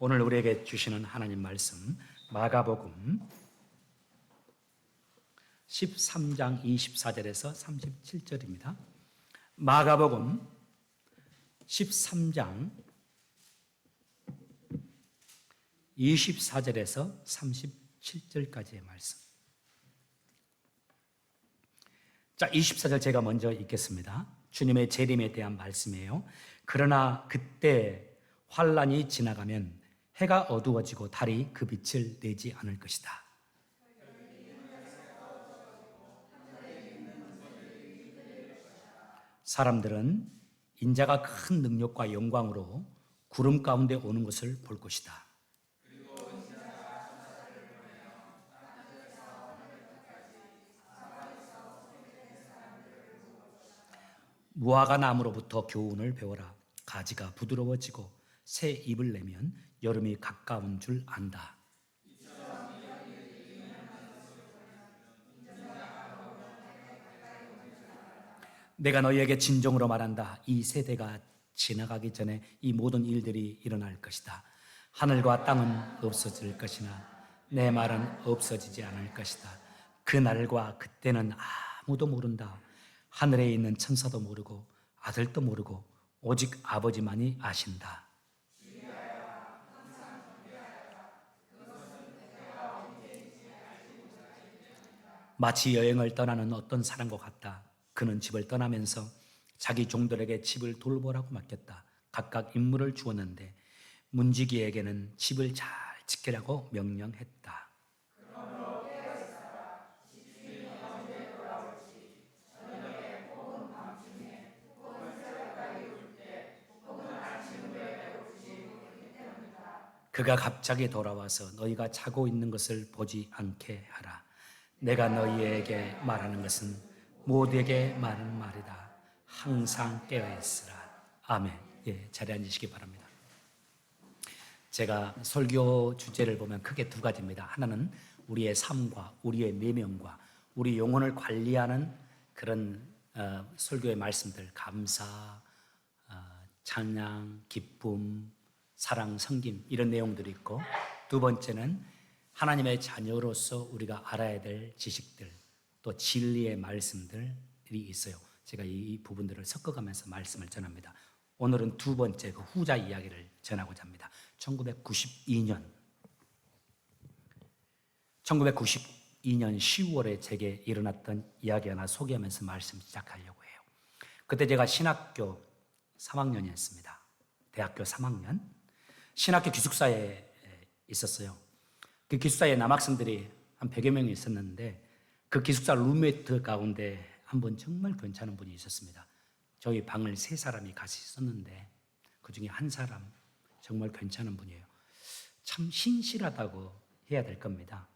오늘 우리에게 주시는 하나님 말씀 마가복음 13장 24절에서 37절입니다. 마가복음 13장 24절에서 37절까지의 말씀. 자, 24절 제가 먼저 읽겠습니다. 주님의 재림에 대한 말씀이에요. 그러나 그때 환란이 지나가면 해가 어두워지고 달이 그 빛을 내지 않을 것이다. 사람들은 인자가 큰 능력과 영광으로 구름 가운데 오는 것을 볼 것이다. 무화과 나무로부터 교훈을 배워라. 가지가 부드러워지고 새 잎을 내면 여름이 가까운 줄 안다. 내가 너희에게 진정으로 말한다. 이 세대가 지나가기 전에 이 모든 일들이 일어날 것이다. 하늘과 땅은 없어질 것이나 내 말은 없어지지 않을 것이다. 그 날과 그때는 아무도 모른다. 하늘에 있는 천사도 모르고 아들도 모르고 오직 아버지만이 아신다. 마치 여행을 떠나는 어떤 사람과 같다. 그는 집을 떠나면서 자기 종들에게 집을 돌보라고 맡겼다. 각각 임무를 주었는데 문지기에게는 집을 잘 지키라고 명령했다. 그가 갑자기 돌아와서 너희가 자고 있는 것을 보지 않게 하라. 내가 너희에게 말하는 것은 모두에게 말하는 말이다. 항상 깨어 있으라. 아멘. 예, 자리에 앉으시기 바랍니다. 제가 설교 주제를 보면 크게 두 가지입니다. 하나는 우리의 삶과 우리의 내면과 우리 영혼을 관리하는 그런 설교의 말씀들, 감사, 찬양, 기쁨, 사랑, 섬김 이런 내용들이 있고, 두 번째는 하나님의 자녀로서 우리가 알아야 될 지식들, 또 진리의 말씀들이 있어요. 제가 이 부분들을 섞어가면서 말씀을 전합니다. 오늘은 두 번째 그 후자 이야기를 전하고자 합니다. 1992년 10월에 제게 일어났던 이야기 하나 소개하면서 말씀 시작하려고 해요. 그때 제가 신학교 3학년이었습니다. 대학교 3학년. 신학교 기숙사에 있었어요. 그 기숙사에 남학생들이 한 100여 명이 있었는데 그 기숙사 룸메이트 가운데 한 분 정말 괜찮은 분이 있었습니다. 저희 방을 3사람이 같이 썼는데 그 중에 한 사람 정말 괜찮은 분이에요. 참 신실하다고 해야 될 겁니다.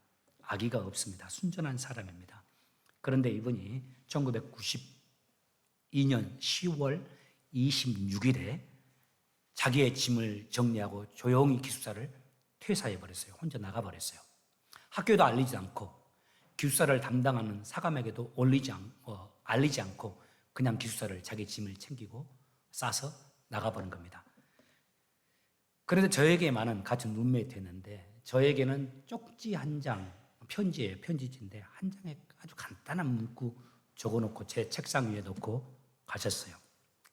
악의가 없습니다. 순전한 사람입니다. 그런데 이분이 1992년 10월 26일에 자기의 짐을 정리하고 조용히 기숙사를 퇴사해버렸어요. 혼자 나가버렸어요. 학교에도 알리지 않고 기숙사를 담당하는 사감에게도 알리지 않고 그냥 기숙사를 자기 짐을 챙기고 싸서 나가버린 겁니다. 그런데 저에게만은 같은 룸메이트였는데 저에게는 쪽지 한 장, 편지예요. 편지지인데 한 장에 아주 간단한 문구 적어놓고 제 책상 위에 놓고 가셨어요.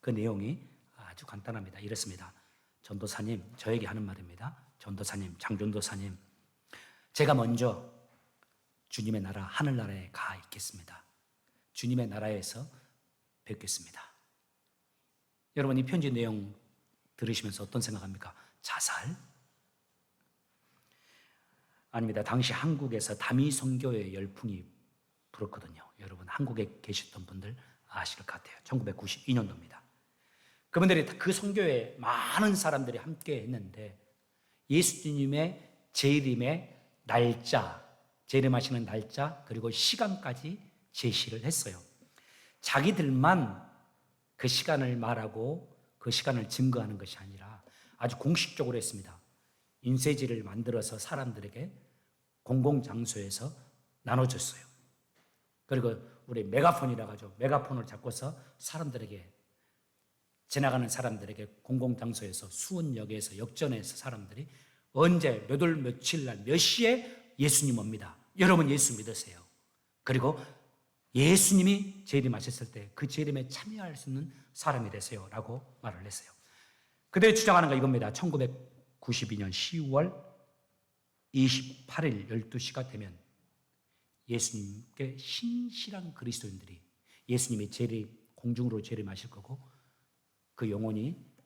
그 내용이 아주 간단합니다. 이렇습니다. 전도사님, 저에게 하는 말입니다. 전도사님, 장전도사님, 제가 먼저 주님의 나라, 하늘나라에 가 있겠습니다. 주님의 나라에서 뵙겠습니다. 여러분, 이 편지 내용 들으시면서 어떤 생각합니까? 자살? 아닙니다. 당시 한국에서 다미 선교의 열풍이 불었거든요. 여러분, 한국에 계셨던 분들 아실 것 같아요. 1992년도입니다. 그분들이 그 선교에 많은 사람들이 함께 했는데 예수님의 재림의 날짜, 재림하시는 날짜 그리고 시간까지 제시를 했어요. 자기들만 그 시간을 말하고 그 시간을 증거하는 것이 아니라 아주 공식적으로 했습니다. 인쇄지를 만들어서 사람들에게 공공장소에서 나눠줬어요. 그리고 우리 메가폰이라고 하죠. 메가폰을 잡고서 사람들에게, 지나가는 사람들에게 공공장소에서 수원역에서 역전해서 사람들이 언제, 몇 월, 며칠 날, 몇 시에 예수님 옵니다. 여러분 예수 믿으세요. 그리고 예수님이 재림하셨을 때 그 재림에 참여할 수 있는 사람이 되세요 라고 말을 했어요. 그들이 주장하는 거 이겁니다. 1992년 10월 28일 12시가 되면 예수님께 신실한 그리스도인들이 예수님이 공중으로 재림하실 거고 그 영혼이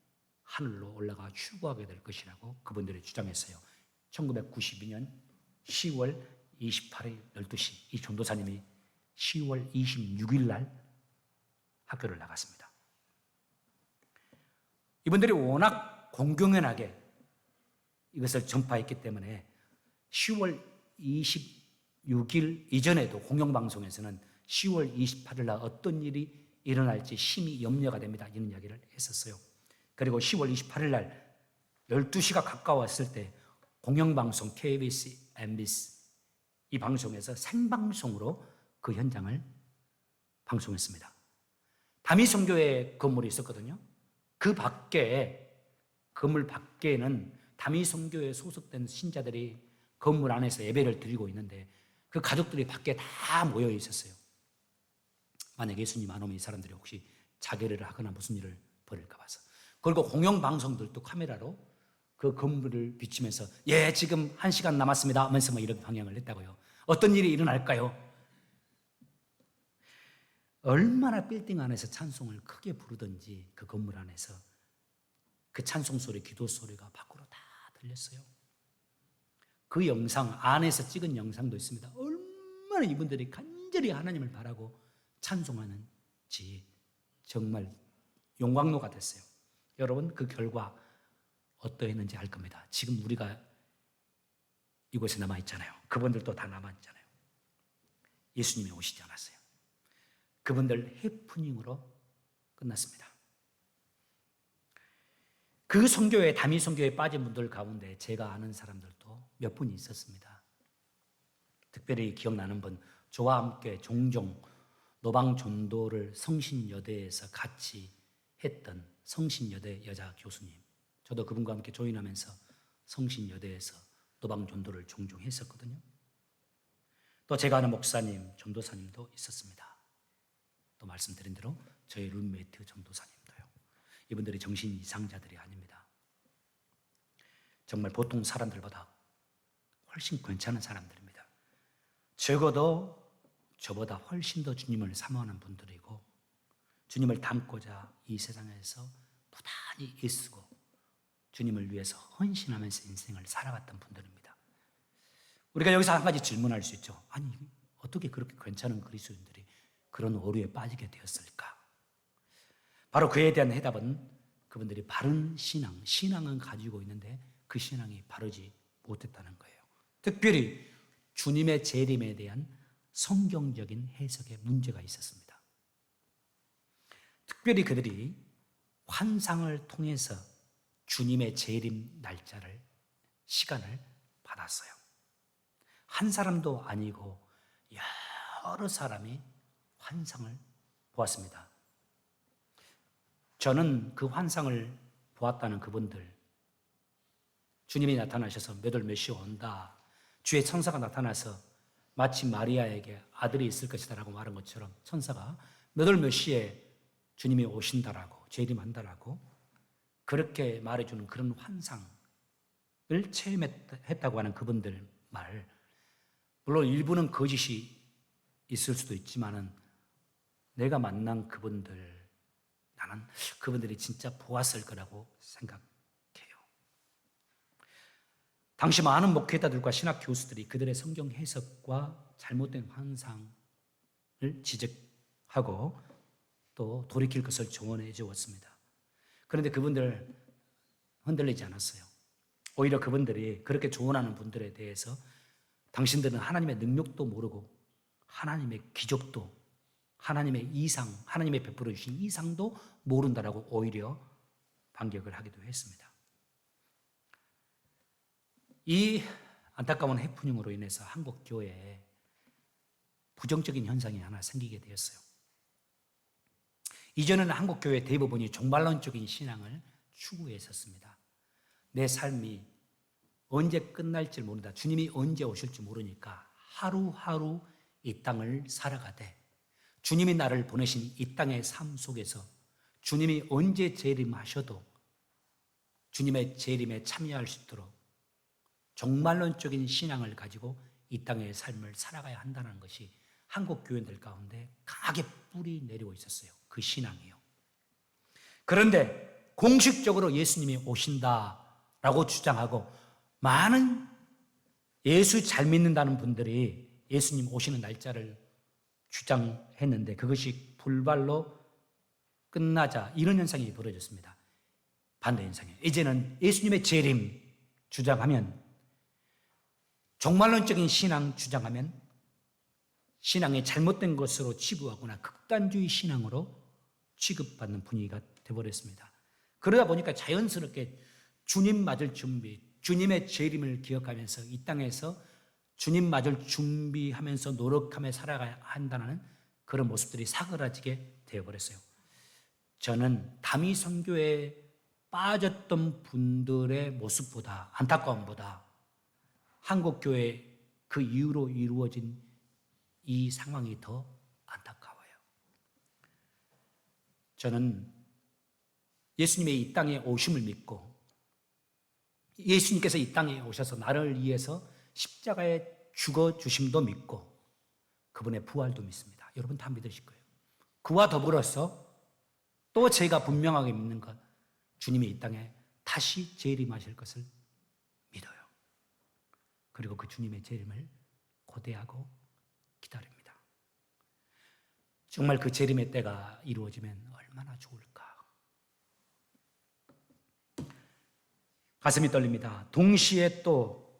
하늘로 올라가 출구하게 될 것이라고 그분들이 주장했어요. 1992년 10월 28일 12시 이 전도사님이 10월 26일 날 학교를 나갔습니다. 이분들이 워낙 공공연하게 이것을 전파했기 때문에 10월 26일 이전에도 공영방송에서는 10월 28일 날 어떤 일이 일어날지 심히 염려가 됩니다. 이런 이야기를 했었어요. 그리고 10월 28일 날 12시가 가까웠을 때 공영방송 KBS, MBC 이 방송에서 생방송으로 그 현장을 방송했습니다. 다미성교회 건물이 있었거든요. 그 밖에 건물 밖에는 다미성교회에 소속된 신자들이 건물 안에서 예배를 드리고 있는데 그 가족들이 밖에 다 모여 있었어요. 만약 예수님 안 오면 이 사람들이 혹시 자결을 하거나 무슨 일을 벌일까 봐서. 그리고 공영방송들도 카메라로 그 건물을 비추면서 예 지금 1시간 남았습니다 하면서 뭐 이런 방향을 했다고요. 어떤 일이 일어날까요? 얼마나 빌딩 안에서 찬송을 크게 부르든지 그 건물 안에서 그 찬송 소리, 기도 소리가 밖으로 다 들렸어요. 그 영상 안에서 찍은 영상도 있습니다. 얼마나 이분들이 간절히 하나님을 바라고 찬송하는지 정말 용광로가 됐어요. 여러분 그 결과 어떠했는지 알 겁니다. 지금 우리가 이곳에 남아있잖아요. 그분들도 다 남아있잖아요. 예수님이 오시지 않았어요. 그분들 해프닝으로 끝났습니다. 그 선교회, 다미 선교회에 빠진 분들 가운데 제가 아는 사람들도 몇 분이 있었습니다. 특별히 기억나는 분, 저와 함께 종종 노방전도를 성신여대에서 같이 했던 성신여대 여자 교수님. 저도 그분과 함께 조인하면서 성신여대에서 노방전도를 종종 했었거든요. 또 제가 아는 목사님, 전도사님도 있었습니다. 또 말씀드린 대로 저희 룸메이트 전도사님도요. 이분들이 정신 이상자들이 아닙니다. 정말 보통 사람들보다 훨씬 괜찮은 사람들입니다. 적어도 저보다 훨씬 더 주님을 사모하는 분들이고 주님을 닮고자 이 세상에서 부단히 애쓰고 주님을 위해서 헌신하면서 인생을 살아왔던 분들입니다. 우리가 여기서 한 가지 질문할 수 있죠. 아니 어떻게 그렇게 괜찮은 그리스도인들이 그런 오류에 빠지게 되었을까? 바로 그에 대한 해답은 그분들이 바른 신앙은 가지고 있는데 그 신앙이 바르지 못했다는 거예요. 특별히 주님의 재림에 대한 성경적인 해석에 문제가 있었습니다. 특별히 그들이 환상을 통해서 주님의 재림 날짜를, 시간을 받았어요. 한 사람도 아니고 여러 사람이 환상을 보았습니다. 저는 그 환상을 보았다는 그분들, 주님이 나타나셔서 몇 월 몇 시에 온다, 주의 천사가 나타나서 마치 마리아에게 아들이 있을 것이다 라고 말한 것처럼 천사가 몇 월 몇 시에 주님이 오신다라고, 재림한다라고 그렇게 말해주는 그런 환상을 체험했다고 하는 그분들 말, 물론 일부는 거짓이 있을 수도 있지만은 내가 만난 그분들, 나는 그분들이 진짜 보았을 거라고 생각해요. 당시 많은 목회자들과 신학 교수들이 그들의 성경 해석과 잘못된 환상을 지적하고 또 돌이킬 것을 조언해 주었습니다. 그런데 그분들 흔들리지 않았어요. 오히려 그분들이 그렇게 조언하는 분들에 대해서 당신들은 하나님의 능력도 모르고 하나님의 기적도, 하나님의 이상, 하나님의 베풀어 주신 이상도 모른다라고 오히려 반격을 하기도 했습니다. 이 안타까운 해프닝으로 인해서 한국 교회에 부정적인 현상이 하나 생기게 되었어요. 이전에는 한국 교회 대부분이 종말론적인 신앙을 추구했었습니다. 내 삶이 언제 끝날지 모른다. 주님이 언제 오실지 모르니까 하루하루 이 땅을 살아가되 주님이 나를 보내신 이 땅의 삶 속에서 주님이 언제 재림하셔도 주님의 재림에 참여할 수 있도록 종말론적인 신앙을 가지고 이 땅의 삶을 살아가야 한다는 것이 한국 교회들 가운데 강하게 뿌리 내리고 있었어요. 그 신앙이요. 그런데 공식적으로 예수님이 오신다라고 주장하고 많은 예수 잘 믿는다는 분들이 예수님 오시는 날짜를 주장했는데 그것이 불발로 끝나자 이런 현상이 벌어졌습니다. 반대 현상이에요. 이제는 예수님의 재림 주장하면 종말론적인 신앙 주장하면 신앙이 잘못된 것으로 치부하거나 극단주의 신앙으로 취급받는 분위기가 되어버렸습니다. 그러다 보니까 자연스럽게 주님 맞을 준비, 주님의 재림을 기억하면서 이 땅에서 주님 맞을 준비하면서 노력하며 살아가야 한다는 그런 모습들이 사그라지게 되어버렸어요. 저는 담이 선교에 빠졌던 분들의 모습보다 안타까움보다 한국교회 그 이후로 이루어진 이 상황이 더 안타까워요. 저는 예수님의 이 땅에 오심을 믿고 예수님께서 이 땅에 오셔서 나를 위해서 십자가에 죽어주심도 믿고 그분의 부활도 믿습니다. 여러분 다 믿으실 거예요. 그와 더불어서 또 제가 분명하게 믿는 것, 주님이 이 땅에 다시 재림하실 것을 믿어요. 그리고 그 주님의 재림을 고대하고 기다립니다. 정말 그 재림의 때가 이루어지면 얼마나 좋을까. 가슴이 떨립니다. 동시에 또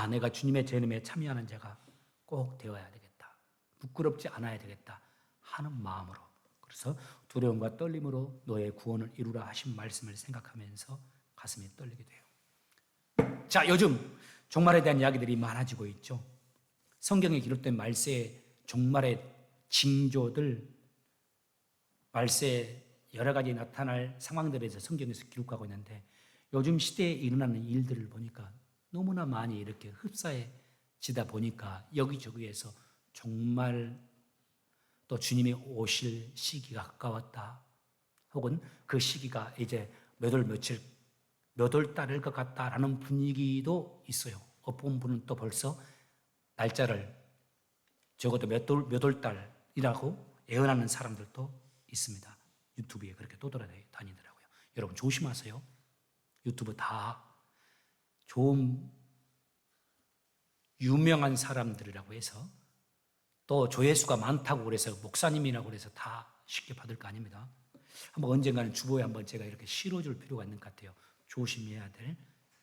내가 주님의 재림에 참여하는 자가 꼭 되어야 되겠다. 부끄럽지 않아야 되겠다 하는 마음으로, 그래서 두려움과 떨림으로 너의 구원을 이루라 하신 말씀을 생각하면서 가슴이 떨리게 돼요. 자, 요즘 종말에 대한 이야기들이 많아지고 있죠. 성경에 기록된 말세의 종말의 징조들, 말세에 여러 가지 나타날 상황들에 대해서 성경에서 기록하고 있는데 요즘 시대에 일어나는 일들을 보니까 너무나 많이 이렇게 흡사해지다 보니까 여기저기에서 정말 또 주님이 오실 시기가 가까웠다, 혹은 그 시기가 이제 몇 월 달일 것 같다라는 분위기도 있어요. 어떤 분은 또 벌써 날짜를 적어도 몇 월 달이라고 예언하는 사람들도 있습니다. 유튜브에 그렇게 떠돌아다니더라고요. 여러분 조심하세요. 유튜브 다 좋은 유명한 사람들이라고 해서 또 조회수가 많다고 그래서 목사님이라고 그래서 다 쉽게 받을 거 아닙니다. 한번 언젠가는 주보에 한번 제가 이렇게 실어줄 필요가 있는 것 같아요. 조심해야 될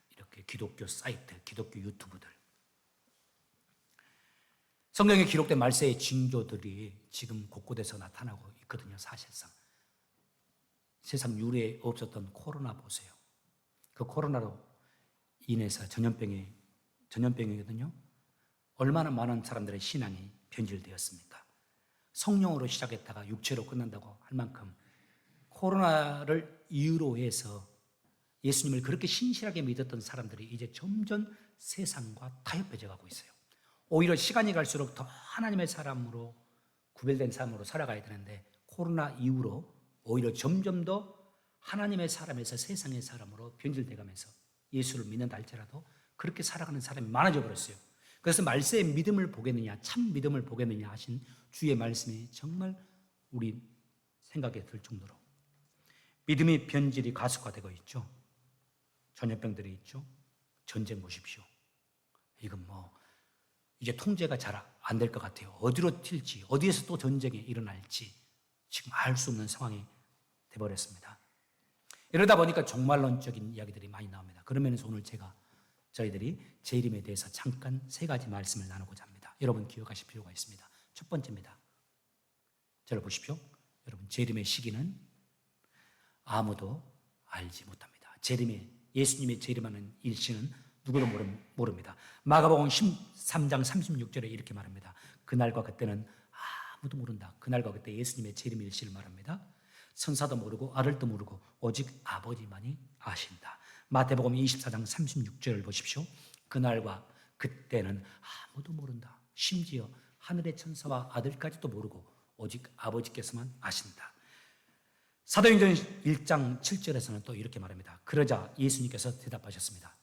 이렇게 기독교 사이트, 기독교 유튜브들. 성경에 기록된 말세의 징조들이 지금 곳곳에서 나타나고 있거든요. 사실상 세상 유례에 없었던 코로나 보세요. 그 코로나로 인해서 전염병이거든요. 얼마나 많은 사람들의 신앙이 변질되었습니까? 성령으로 시작했다가 육체로 끝난다고 할 만큼 코로나를 이유로 해서 예수님을 그렇게 신실하게 믿었던 사람들이 이제 점점 세상과 타협해져 가고 있어요. 오히려 시간이 갈수록 더 하나님의 사람으로 구별된 사람으로 살아가야 되는데 코로나 이후로 오히려 점점 더 하나님의 사람에서 세상의 사람으로 변질돼가면서 예수를 믿는다 할지라도 그렇게 살아가는 사람이 많아져 버렸어요. 그래서 말세의 믿음을 보겠느냐, 참 믿음을 보겠느냐 하신 주의 말씀이 정말 우리 생각에 들 정도로 믿음의 변질이 가속화되고 있죠. 전염병들이 있죠. 전쟁 보십시오. 이건 이제 통제가 잘 안 될 것 같아요. 어디로 튈지, 어디에서 또 전쟁이 일어날지 지금 알 수 없는 상황이 돼버렸습니다. 이러다 보니까 종말론적인 이야기들이 많이 나옵니다. 그런 면에서 오늘 저희들이 재림에 대해서 잠깐 3가지 말씀을 나누고자 합니다. 여러분 기억하실 필요가 있습니다. 첫 번째입니다. 저를 보십시오. 여러분 재림의 시기는 아무도 알지 못합니다. 예수님의 재림하는 일시는 누구도 모릅니다. 마가복음 13장 36절에 이렇게 말합니다. 그날과 그때는 아무도 모른다. 그날과 그때 예수님의 재림 일시를 말합니다. 천사도 모르고 아들도 모르고 오직 아버지만이 아신다. 마태복음 24장 36절을 보십시오. 그날과 그때는 아무도 모른다. 심지어 하늘의 천사와 아들까지도 모르고 오직 아버지께서만 아신다. 사도행전 1장 7절에서는 또 이렇게 말합니다. 그러자 예수님께서 대답하셨습니다.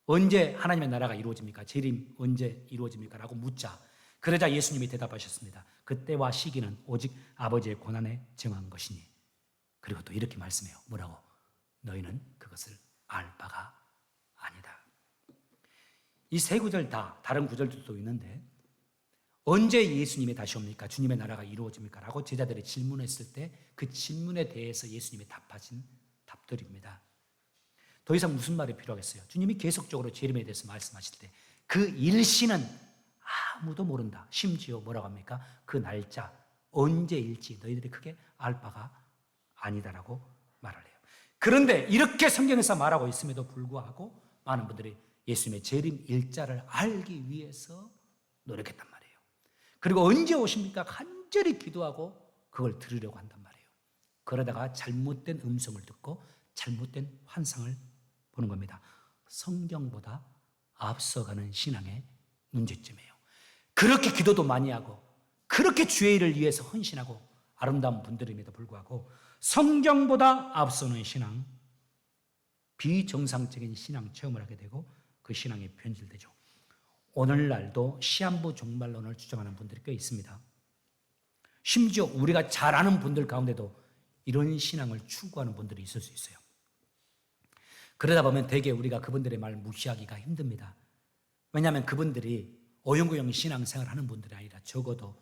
언제 하나님의 나라가 이루어집니까? 재림 언제 이루어집니까? 라고 묻자 그러자 예수님이 대답하셨습니다. 그때와 시기는 오직 아버지의 고난에 정한 것이니. 그리고 또 이렇게 말씀해요. 뭐라고? 너희는 그것을 알 바가 아니다. 이 세 구절 다 다른 구절들도 있는데 언제 예수님이 다시 옵니까? 주님의 나라가 이루어집니까? 라고 제자들이 질문했을 때 그 질문에 대해서 예수님이 답하신 답들입니다. 더 이상 무슨 말이 필요하겠어요? 주님이 계속적으로 재림에 대해서 말씀하실 때 그 일시는 아무도 모른다. 심지어 뭐라고 합니까? 그 날짜 언제일지 너희들이 크게 알 바가 아니다라고 말을 해요. 그런데 이렇게 성경에서 말하고 있음에도 불구하고 많은 분들이 예수님의 재림 일자를 알기 위해서 노력했단 말이에요. 그리고 언제 오십니까? 간절히 기도하고 그걸 들으려고 한단 말이에요. 그러다가 잘못된 음성을 듣고 잘못된 환상을 보는 겁니다. 성경보다 앞서가는 신앙의 문제점이에요. 그렇게 기도도 많이 하고 그렇게 주의 일을 위해서 헌신하고 아름다운 분들임에도 불구하고 성경보다 앞서는 신앙, 비정상적인 신앙 체험을 하게 되고 그 신앙이 변질되죠. 오늘날도 시한부 종말론을 주장하는 분들이 꽤 있습니다. 심지어 우리가 잘 아는 분들 가운데도 이런 신앙을 추구하는 분들이 있을 수 있어요. 그러다 보면 대개 우리가 그분들의 말을 무시하기가 힘듭니다. 왜냐하면 그분들이 오용구용 신앙생활을 하는 분들이 아니라 적어도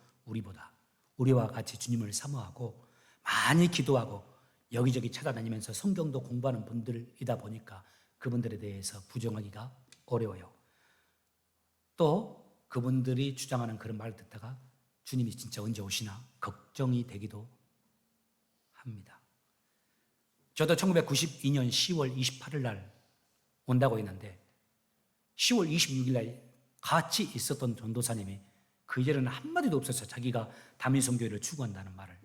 우리와 같이 주님을 사모하고 많이 기도하고 여기저기 찾아다니면서 성경도 공부하는 분들이다 보니까 그분들에 대해서 부정하기가 어려워요. 또 그분들이 주장하는 그런 말을 듣다가 주님이 진짜 언제 오시나 걱정이 되기도 합니다. 저도 1992년 10월 28일 날 온다고 했는데 10월 26일 날 같이 있었던 전도사님이 그 이전에는 한마디도 없었어요. 자기가 다민성교회를 추구한다는 말을.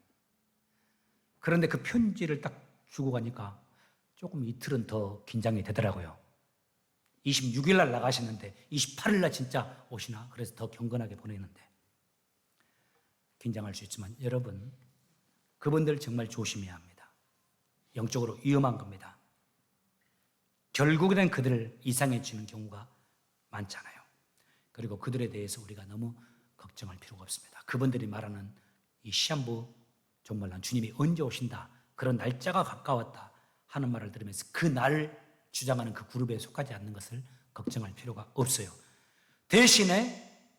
그런데 그 편지를 딱 주고 가니까 조금 이틀은 더 긴장이 되더라고요. 26일 날 나가시는데 28일 날 진짜 오시나? 그래서 더 경건하게 보내는데 긴장할 수 있지만 여러분 그분들 정말 조심해야 합니다. 영적으로 위험한 겁니다. 결국에는 그들을 이상해지는 경우가 많잖아요. 그리고 그들에 대해서 우리가 너무 걱정할 필요가 없습니다. 그분들이 말하는 이 시한부 종말론 주님이 언제 오신다 그런 날짜가 가까웠다 하는 말을 들으면서 그 날 주장하는 그 그룹에 속하지 않는 것을 걱정할 필요가 없어요. 대신에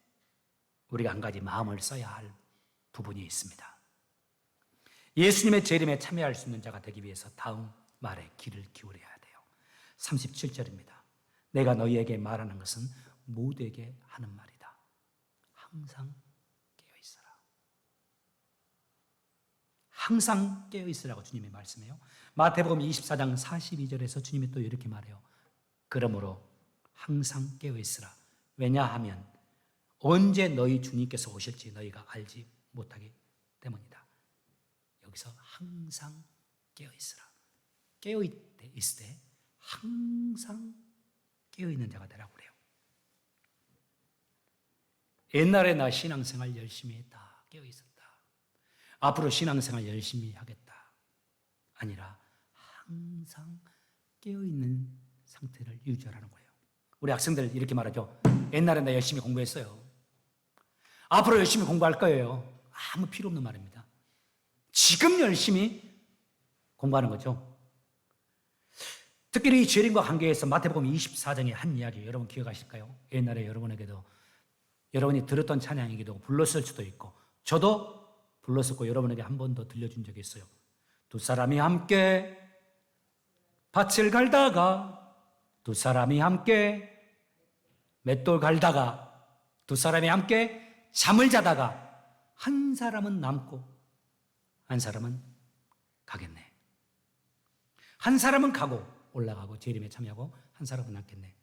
우리가 한 가지 마음을 써야 할 부분이 있습니다. 예수님의 재림에 참여할 수 있는 자가 되기 위해서 다음 말에 귀를 기울여야 돼요. 37절입니다. 내가 너희에게 말하는 것은 모두에게 하는 말이다. 항상 깨어있어라. 항상 깨어있으라고 주님이 말씀해요. 마태복음 24장 42절에서 주님이 또 이렇게 말해요. 그러므로 항상 깨어있으라. 왜냐하면 언제 너희 주님께서 오실지 너희가 알지 못하기 때문이다. 여기서 항상 깨어있으라. 깨어있을 때 항상 깨어있는 자가 되라고 그래요. 옛날에 나 신앙생활 열심히 했다. 깨어있었다. 앞으로 신앙생활 열심히 하겠다. 아니라 항상 깨어있는 상태를 유지하라는 거예요. 우리 학생들 이렇게 말하죠. 옛날에 나 열심히 공부했어요. 앞으로 열심히 공부할 거예요. 아무 필요 없는 말입니다. 지금 열심히 공부하는 거죠. 특별히 재림과 관계해서 마태복음 24장의 한 이야기 여러분 기억하실까요? 옛날에 여러분에게도 여러분이 들었던 찬양이기도 하고 불렀을 수도 있고 저도 불렀었고 여러분에게 한 번 더 들려준 적이 있어요. 두 사람이 함께 밭을 갈다가 두 사람이 함께 맷돌 갈다가 두 사람이 함께 잠을 자다가 한 사람은 남고 한 사람은 가겠네. 한 사람은 가고 올라가고 재림에 참여하고 한 사람은 남겠네.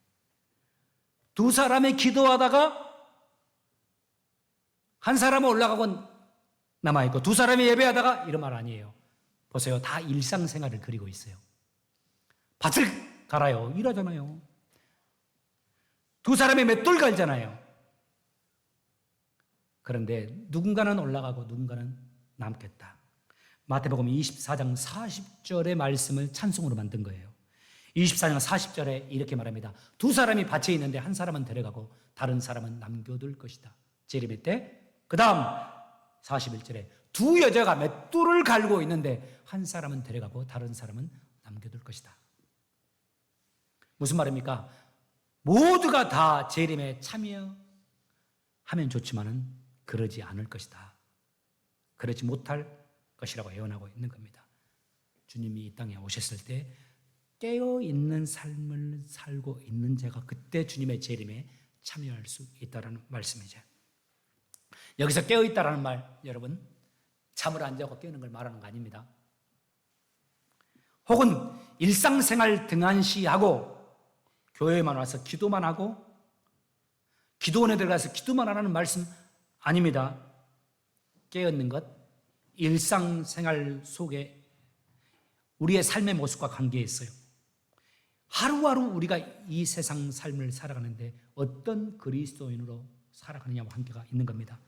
두 사람이 기도하다가 한 사람은 올라가고 남아있고 두 사람이 예배하다가 이런 말 아니에요. 보세요. 다 일상생활을 그리고 있어요. 밭을 갈아요. 일하잖아요. 두 사람이 맷돌 갈잖아요. 그런데 누군가는 올라가고 누군가는 남겠다. 마태복음 24장 40절의 말씀을 찬송으로 만든 거예요. 24장 40절에 이렇게 말합니다. 두 사람이 밭에 있는데 한 사람은 데려가고 다른 사람은 남겨둘 것이다. 재림의 때. 그 다음 41절에 두 여자가 맷돌을 갈고 있는데 한 사람은 데려가고 다른 사람은 남겨둘 것이다. 무슨 말입니까? 모두가 다 재림에 참여하면 좋지만은 그러지 않을 것이다. 그러지 못할 것이라고 예언하고 있는 겁니다. 주님이 이 땅에 오셨을 때 깨어있는 삶을 살고 있는 자가 그때 주님의 재림에 참여할 수 있다는 말씀이죠. 여기서 깨어있다라는 말, 여러분 잠을 안 자고 깨는 걸 말하는 거 아닙니다. 혹은 일상생활 등한시하고 교회에만 와서 기도만 하고 기도원에 들어가서 기도만 하라는 말씀 아닙니다. 깨어있는 것, 일상생활 속에 우리의 삶의 모습과 관계에 있어요. 하루하루 우리가 이 세상 삶을 살아가는데 어떤 그리스도인으로 살아가느냐와 관계가 있는 겁니다.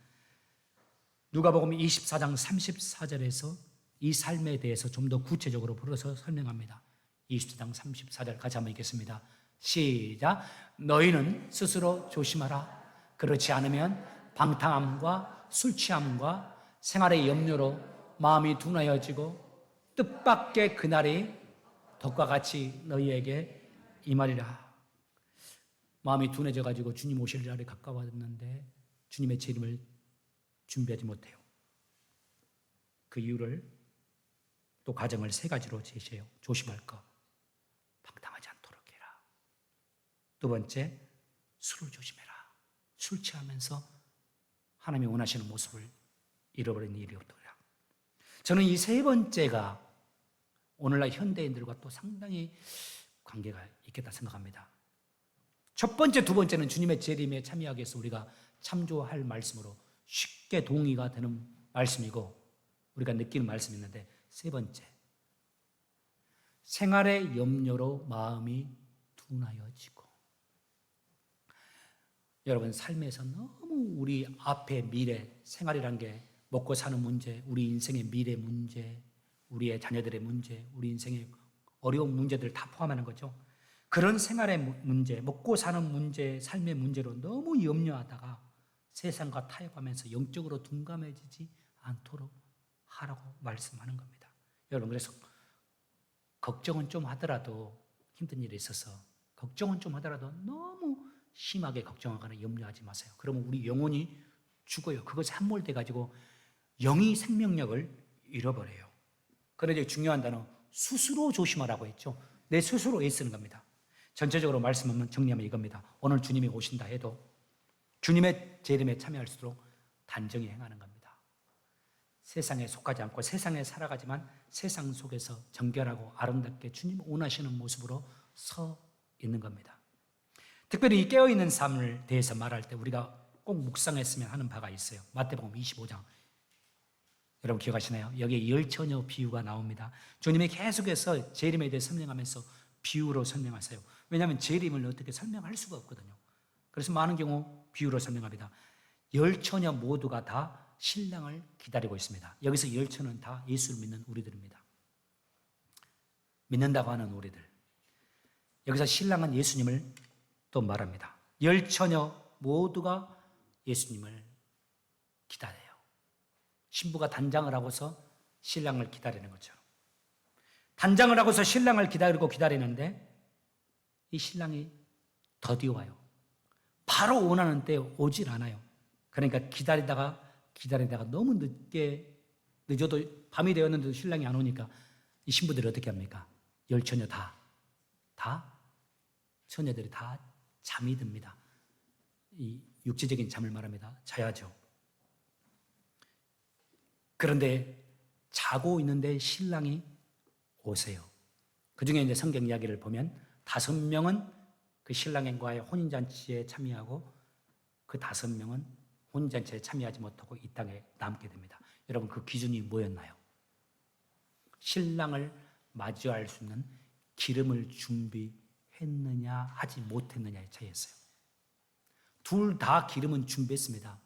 누가복음 24장 34절에서 이 삶에 대해서 좀 더 구체적으로 풀어서 설명합니다. 24장 34절 같이 한번 읽겠습니다. 시작. 너희는 스스로 조심하라. 그렇지 않으면 방탕함과 술 취함과 생활의 염려로 마음이 둔하여지고 뜻밖의 그날이 덕과 같이 너희에게 임하리라. 마음이 둔해져가지고 주님 오실 날이 가까워졌는데 주님의 재림을 준비하지 못해요. 그 이유를 또 가정을 세 가지로 제시해요. 조심할 것, 방탕하지 않도록 해라. 두 번째, 술을 조심해라. 술 취하면서 하나님이 원하시는 모습을 잃어버린 일이 없더라. 저는 이 세 번째가 오늘날 현대인들과 또 상당히 관계가 있겠다 생각합니다. 첫 번째, 두 번째는 주님의 재림에 참여하기 위해서 우리가 참조할 말씀으로 쉽게 동의가 되는 말씀이고 우리가 느끼는 말씀이 있는데, 세 번째, 생활의 염려로 마음이 둔하여지고. 여러분, 삶에서 너무 우리 앞에 미래, 생활이란 게 먹고 사는 문제, 우리 인생의 미래 문제, 우리의 자녀들의 문제, 우리 인생의 어려운 문제들을 다 포함하는 거죠. 그런 생활의 문제, 먹고 사는 문제, 삶의 문제로 너무 염려하다가 세상과 타협하면서 영적으로 둔감해지지 않도록 하라고 말씀하는 겁니다. 여러분, 그래서 걱정은 좀 하더라도, 힘든 일이 있어서 걱정은 좀 하더라도 너무 심하게 걱정하거나 염려하지 마세요. 그러면 우리 영혼이 죽어요. 그것에 함몰돼 가지고 영이 생명력을 잃어버려요. 그런데 중요한 단어, 스스로 조심하라고 했죠. 내 스스로 애쓰는 겁니다. 전체적으로 말씀하면 정리하면 이겁니다. 오늘 주님이 오신다 해도 주님의 재림에 참여할수록 단정히 행하는 겁니다. 세상에 속하지 않고 세상에 살아가지만 세상 속에서 정결하고 아름답게 주님 원하시는 모습으로 서 있는 겁니다. 특별히 이 깨어있는 삶을 대해서 말할 때 우리가 꼭 묵상했으면 하는 바가 있어요. 마태복음 25장. 여러분 기억하시나요? 여기에 열처녀 비유가 나옵니다. 주님이 계속해서 재림에 대해 설명하면서 비유로 설명하세요. 왜냐하면 재림을 어떻게 설명할 수가 없거든요. 그래서 많은 경우 비유로 설명합니다. 열처녀 모두가 다 신랑을 기다리고 있습니다. 여기서 열처는 다 예수를 믿는 우리들입니다. 믿는다고 하는 우리들. 여기서 신랑은 예수님을 또 말합니다. 열처녀 모두가 예수님을 기다려요. 신부가 단장을 하고서 신랑을 기다리는 것처럼. 단장을 하고서 신랑을 기다리는데 이 신랑이 더디와요. 바로 원하는 때 오질 않아요. 그러니까 기다리다가 너무 늦어도 밤이 되었는데도 신랑이 안 오니까 이 신부들이 어떻게 합니까? 열처녀 다 처녀들이 다 잠이 듭니다. 이 육체적인 잠을 말합니다. 자야죠. 그런데 자고 있는데 신랑이 오세요. 그 중에 이제 성경 이야기를 보면 5명은 그 신랑과의 혼인잔치에 참여하고 그 5명은 혼인잔치에 참여하지 못하고 이 땅에 남게 됩니다. 여러분, 그 기준이 뭐였나요? 신랑을 맞이할 수 있는 기름을 준비하는 했느냐 하지 못했느냐의 차이였어요. 둘 다 기름은 준비했습니다.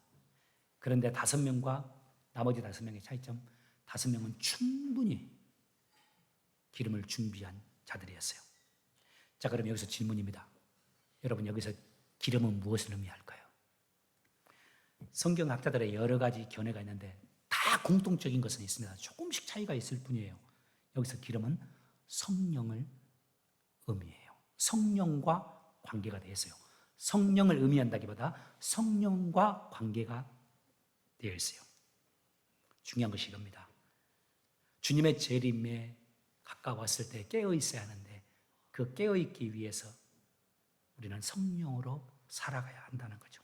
그런데 5명과 나머지 5명의 차이점, 5명은 충분히 기름을 준비한 자들이었어요. 자, 그럼 여기서 질문입니다. 여러분, 여기서 기름은 무엇을 의미할까요? 성경학자들의 여러 가지 견해가 있는데 다 공통적인 것은 있습니다. 조금씩 차이가 있을 뿐이에요. 여기서 기름은 성령을 의미해요. 성령과 관계가 되어 있어요. 성령을 의미한다기보다 성령과 관계가 되어 있어요. 중요한 것이 이겁니다. 주님의 재림에 가까웠을 때 깨어 있어야 하는데 그 깨어 있기 위해서 우리는 성령으로 살아가야 한다는 거죠.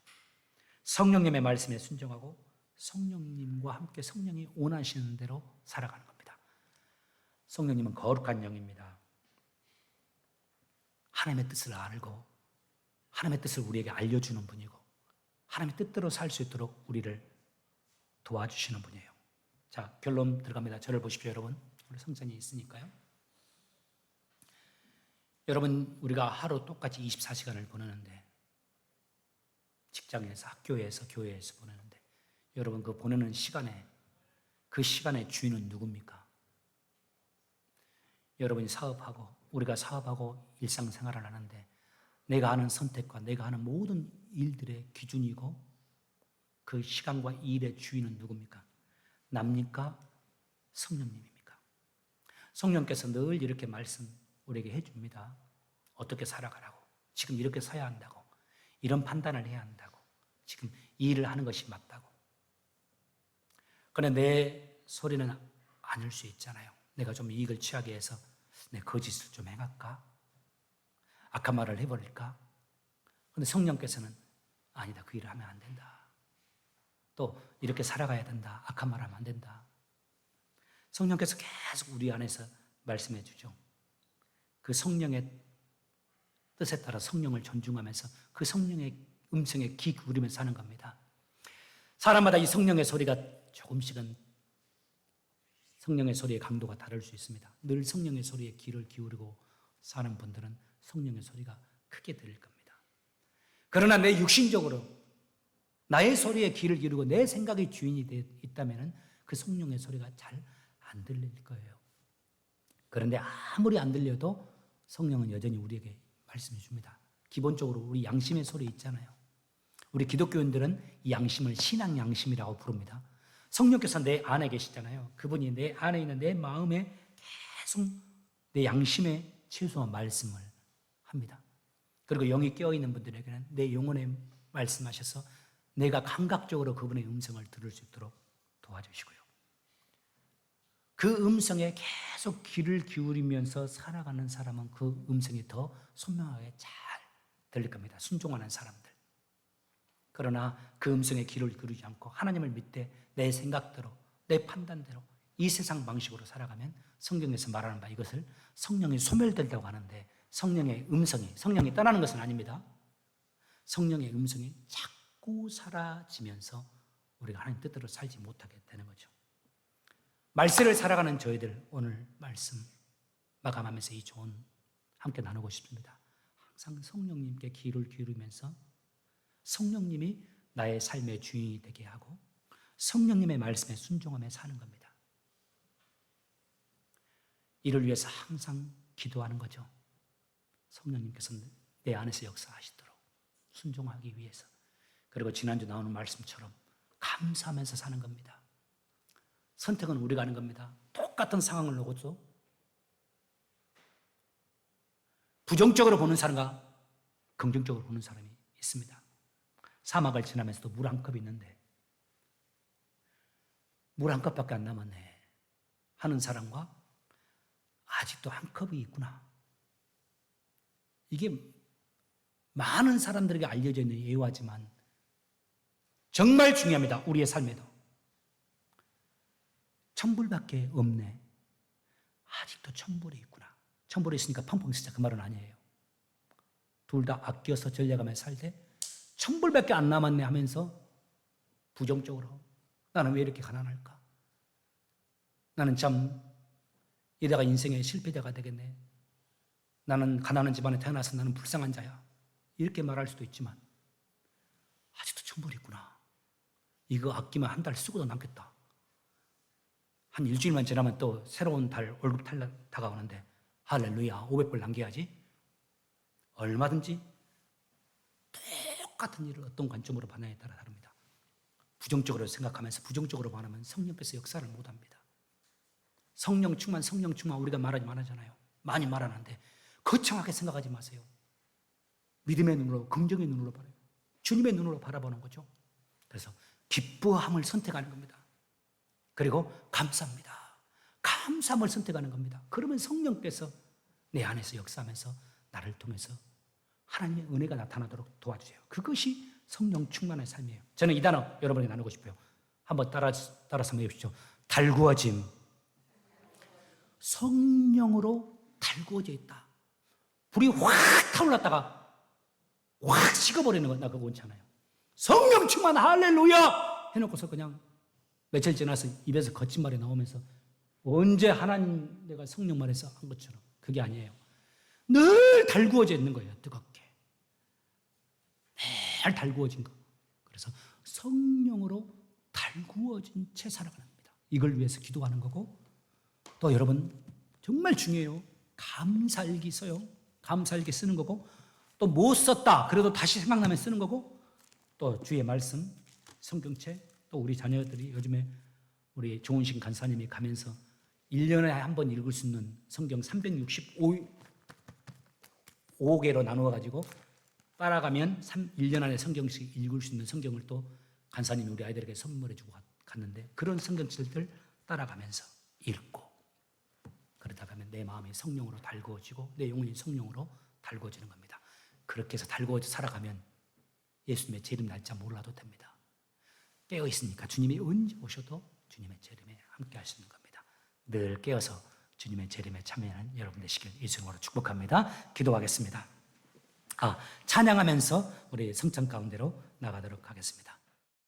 성령님의 말씀에 순종하고 성령님과 함께 성령이 원하시는 대로 살아가는 겁니다. 성령님은 거룩한 영입니다. 하나님의 뜻을 알고 하나님의 뜻을 우리에게 알려주는 분이고 하나님의 뜻대로 살 수 있도록 우리를 도와주시는 분이에요. 자, 결론 들어갑니다. 저를 보십시오, 여러분. 우리 성전이 있으니까요. 여러분, 우리가 하루 똑같이 24시간을 보내는데 직장에서, 학교에서, 교회에서 보내는데 여러분, 그 보내는 시간에 그 시간의 주인은 누굽니까? 여러분이 사업하고 우리가 사업하고 일상생활을 하는데 내가 하는 선택과 내가 하는 모든 일들의 기준이고 그 시간과 일의 주인은 누굽니까? 납니까? 성령님입니까? 성령께서 늘 이렇게 말씀 우리에게 해줍니다. 어떻게 살아가라고, 지금 이렇게 서야 한다고, 이런 판단을 해야 한다고, 지금 이 일을 하는 것이 맞다고. 그런데 내 소리는 아닐 수 있잖아요. 내가 좀 이익을 취하기 위해서 내 거짓을 좀 행할까? 악한 말을 해버릴까? 그런데 성령께서는 아니다, 그 일을 하면 안 된다. 또 이렇게 살아가야 된다. 악한 말 하면 안 된다. 성령께서 계속 우리 안에서 말씀해 주죠. 그 성령의 뜻에 따라 성령을 존중하면서 그 성령의 음성에 귀 기울이면서 사는 겁니다. 사람마다 이 성령의 소리가 조금씩은 성령의 소리의 강도가 다를 수 있습니다. 늘 성령의 소리에 귀를 기울이고 사는 분들은 성령의 소리가 크게 들릴 겁니다. 그러나 내 육신적으로 나의 소리에 귀를 기울이고 내 생각의 주인이 있다면 그 성령의 소리가 잘 안 들릴 거예요. 그런데 아무리 안 들려도 성령은 여전히 우리에게 말씀해 줍니다. 기본적으로 우리 양심의 소리 있잖아요. 우리 기독교인들은 이 양심을 신앙 양심이라고 부릅니다. 성령께서 내 안에 계시잖아요. 그분이 내 안에 있는 내 마음에 계속 내 양심에 최소한 말씀을 합니다. 그리고 영이 깨어있는 분들에게는 내 영혼에 말씀하셔서 내가 감각적으로 그분의 음성을 들을 수 있도록 도와주시고요. 그 음성에 계속 귀를 기울이면서 살아가는 사람은 그 음성이 더 선명하게 잘 들릴 겁니다. 순종하는 사람들. 그러나 그 음성에 귀를 기울이지 않고 하나님을 믿되 내 생각대로, 내 판단대로 이 세상 방식으로 살아가면 성경에서 말하는 바 이것을 성령이 소멸된다고 하는데 성령의 음성이, 성령이 떠나는 것은 아닙니다. 성령의 음성이 자꾸 사라지면서 우리가 하나님 뜻대로 살지 못하게 되는 거죠. 말세를 살아가는 저희들 오늘 말씀 마감하면서 이 조언 함께 나누고 싶습니다. 항상 성령님께 귀를 기울이면서 성령님이 나의 삶의 주인이 되게 하고 성령님의 말씀에 순종하며 사는 겁니다. 이를 위해서 항상 기도하는 거죠. 성령님께서 내 안에서 역사하시도록 순종하기 위해서. 그리고 지난주 나오는 말씀처럼 감사하면서 사는 겁니다. 선택은 우리가 하는 겁니다. 똑같은 상황을 놓고도 부정적으로 보는 사람과 긍정적으로 보는 사람이 있습니다. 사막을 지나면서도 물 한 컵이 있는데 물 한 컵밖에 안 남았네 하는 사람과 아직도 한 컵이 있구나. 이게 많은 사람들에게 알려져 있는 예화지만 정말 중요합니다. 우리의 삶에도. 천불밖에 없네. 아직도 천불이 있구나. 천불이 있으니까 펑펑 쓰자 그 말은 아니에요. 둘 다 아껴서 전략하며 살 때 천불밖에 안 남았네 하면서 부정적으로 나는 왜 이렇게 가난할까? 나는 참 이러다가 인생의 실패자가 되겠네. 나는 가난한 집안에 태어나서 나는 불쌍한 자야. 이렇게 말할 수도 있지만 아직도 천벌이 있구나. 이거 아끼면 한 달 쓰고도 남겠다. 한 일주일만 지나면 또 새로운 달 월급 다가오는데 할렐루야 500불 남겨야지. 얼마든지 똑같은 일을 어떤 관점으로 반응에 따라 다릅니다. 부정적으로 생각하면서 부정적으로 반응하면 성령께서 역사를 못합니다. 성령 충만 우리가 말하잖아요. 많이 말하는데 거창하게 생각하지 마세요. 믿음의 눈으로, 긍정의 눈으로 바라요. 주님의 눈으로 바라보는 거죠. 그래서 기뻐함을 선택하는 겁니다. 그리고 감사합니다. 감사함을 선택하는 겁니다. 그러면 성령께서 내 안에서 역사하면서 나를 통해서 하나님의 은혜가 나타나도록 도와주세요. 그것이 성령 충만의 삶이에요. 저는 이 단어 여러분에게 나누고 싶어요. 한번 따라서 한번 해보시죠. 달구어짐. 성령으로 달구어져 있다. 불이 확 타올랐다가 확 식어버리는 건 나 그거 원치 않아요. 성령 충만 할렐루야 해놓고서 그냥 며칠 지나서 입에서 거짓말이 나오면서 언제 하나님 내가 성령 말해서 한 것처럼 그게 아니에요. 늘 달구어져 있는 거예요. 뜨겁게 매일 달구어진 거. 그래서 성령으로 달구어진 채 살아가는 겁니다. 이걸 위해서 기도하는 거고, 또 여러분 정말 중요해요. 감사일기 써요. 감사일기 쓰는 거고, 또 못 썼다 그래도 다시 생각나면 쓰는 거고, 또 주의 말씀 성경책, 또 우리 자녀들이 요즘에 우리 조은신 간사님이 가면서 1년에 한 번 읽을 수 있는 성경 365개로 나누어 가지고 따라가면 1년 안에 성경씩 읽을 수 있는 성경을 또 간사님이 우리 아이들에게 선물해 주고 갔는데, 그런 성경책들 따라가면서 읽고 그러다 보면 내 마음이 성령으로 달구어지고 내 영혼이 성령으로 달구어지는 겁니다. 그렇게 해서 달구어져 살아가면 예수님의 재림 날짜 몰라도 됩니다. 깨어 있으니까 주님이 언제 오셔도 주님의 재림에 함께 하시는 겁니다. 늘 깨어서 주님의 재림에 참여하는 여러분 되시길 예수님으로 축복합니다. 기도하겠습니다. 찬양하면서 우리 성찬 가운데로 나가도록 하겠습니다.